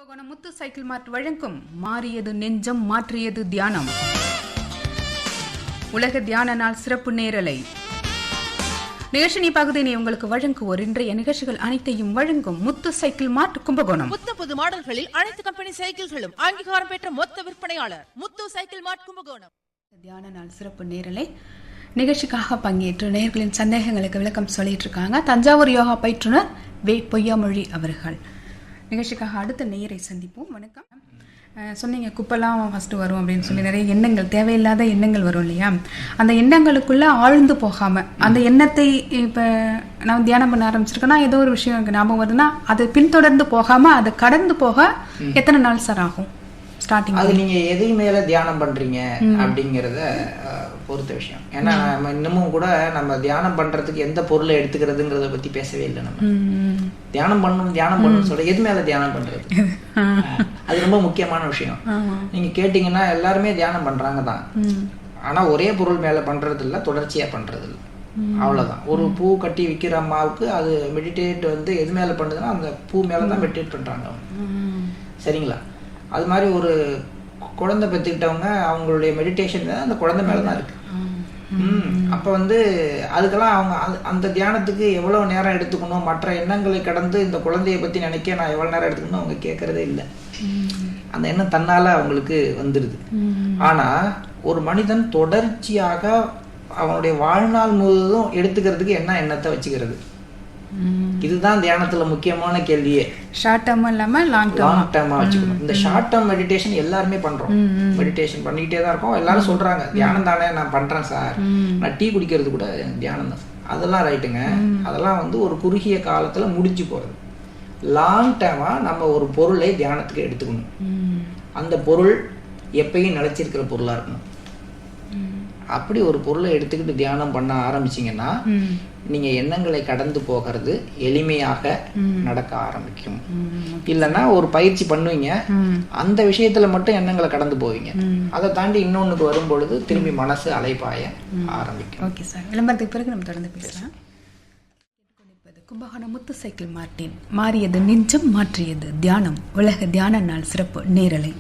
கும்பகோணம் முத்து cycle மார்ட் வழங்கும் மாறியது நெஞ்சம் மாற்றியது தியானம். உலக தியான நாள் சிறப்பு நேரலை நிகழ்ச்சி பகுதியினை உங்களுக்கு வழங்குவோர் இன்றைய நிகழ்ச்சிகள் அனைத்தையும் வழங்கும் முத்து சைக்கிள் மார்ட் கும்பகோணம். புது மாடல்களில் அனைத்து கம்பெனி சைக்கிள்களும் அங்கீகாரம் பெற்ற மொத்த விற்பனையாளர் முத்து சைக்கிள் மார்ட் கும்பகோணம். தியான நாள் சிறப்பு நேரலை நிகழ்ச்சிக்காக பங்கேற்று நேயர்களின் சந்தேகங்களுக்கு விளக்கம் சொல்லிட்டு இருக்காங்க தஞ்சாவூர் யோகா பயிற்றுனர் வே பொய்யாமொழி அவர்கள். நிகழ்ச்சிக்காக அடுத்த நேயரை சந்திப்போம். வணக்கம். சொன்னீங்க குப்பெல்லாம் ஃபஸ்ட்டு வரும் அப்படின்னு சொல்லி நிறைய எண்ணங்கள், தேவையில்லாத எண்ணங்கள் வரும் இல்லையா? அந்த எண்ணங்களுக்குள்ளே ஆழ்ந்து போகாமல் அந்த எண்ணத்தை இப்போ நான் தியானம் பண்ண ஆரம்பிச்சிருக்கேன்னா ஏதோ ஒரு விஷயம் எனக்கு ஞாபகம் வருதுன்னா அதை பின்தொடர்ந்து போகாமல் அதை கடந்து போக எத்தனை நாள் சார் ஆகும்? ஸ்டார்டிங் அது நீங்க எது மேல தியானம் பண்றீங்க அப்படிங்கறத பொறுத்த விஷயம். ஏன்னா நம்ம இன்னமும் கூட நம்ம தியானம் பண்றதுக்கு எந்த பொருளை எடுத்துக்கிறதுங்கிறத பத்தி பேசவே இல்லை. நம்ம தியானம் பண்ணணும் சொல்ற எது மேல தியானம் பண்றது, அது ரொம்ப முக்கியமான விஷயம். நீங்க கேட்டீங்கன்னா எல்லாருமே தியானம் பண்றாங்க தான், ஆனா ஒரே பொருள் மேல பண்றது இல்ல, தொடர்ச்சியா பண்றது இல்லை, அவ்வளவுதான். ஒரு பூ கட்டி விற்கிற அம்மாவுக்கு அது மெடிடேட் வந்து எது மேல பண்ணுதுன்னா அந்த பூ மேலதான் மெடிடேட் பண்றாங்க, சரிங்களா? அது மாதிரி ஒரு குழந்தை பெற்றுக்கிட்டவங்க அவங்களுடைய மெடிடேஷன் அந்த குழந்தை மேலதான் இருக்கு. அப்ப வந்து அதுக்கெல்லாம் அவங்க அந்த தியானத்துக்கு எவ்வளவு நேரம் எடுத்துக்கணும், மற்ற எண்ணங்களை கடந்து இந்த குழந்தைய பத்தி நினைக்க நான் எவ்வளவு நேரம் எடுத்துக்கணும் அவங்க கேட்கறதே இல்லை. அந்த எண்ணம் தன்னால அவங்களுக்கு வந்துருது. ஆனா ஒரு மனிதன் தொடர்ச்சியாக அவனுடைய வாழ்நாள் முழுவதும் எடுத்துக்கிறதுக்கு என்ன எண்ணத்தை வச்சுக்கிறது, இதுதான் தியானத்துல முக்கியமான கேள்வியே. ஷார்ட் டேர்ம் இல்லாம லாங் டேர்மா வச்சுக்கணும். இந்த ஷார்ட் டேர்ம் மெடிடேஷன் எல்லாருமே பண்றோம், மெடிடேஷன் பண்ணிக்கிட்டே தான் இருக்கோம். எல்லாரும் சொல்றாங்க தியானம் தானே நான் பண்றேன் சார், நான் டீ குடிக்கிறது கூட தியானம் தான். அதெல்லாம் ரைட்டுங்க, அதெல்லாம் வந்து ஒரு குறுகிய காலத்துல முடிஞ்சு போறது. லாங் டேர்மா நம்ம ஒரு பொருளை தியானத்துக்கு எடுத்துக்கணும். அந்த பொருள் எப்பயும் நிலைச்சிருக்கிற பொருளா இருக்கணும். அப்படி ஒரு பொருளை எடுத்துக்கிட்டு தியானம் பண்ண ஆரம்பிச்சிங்கன்னா நீங்க எண்ணங்களை கடந்து போகிறது எளிமையாக நடக்க ஆரம்பிக்கும். இல்லைன்னா ஒரு பயிற்சி பண்ணுவீங்க, அந்த விஷயத்துல மட்டும் எண்ணங்களை கடந்து போவீங்க, அதை தாண்டி இன்னொன்னுக்கு வரும் பொழுது திரும்பி மனசு அலைப்பாய ஆரம்பிக்கும். ஓகே சார், விளம்பரத்துக்கு பிறகு நம்ம தொடர்ந்து பேசலாம். கும்பகோணம் முத்து சைக்கிள் மார்ட்டின் மாறியது நெஞ்சம் மாற்றியது தியானம் உலக தியான நாள் சிறப்பு நேரலை.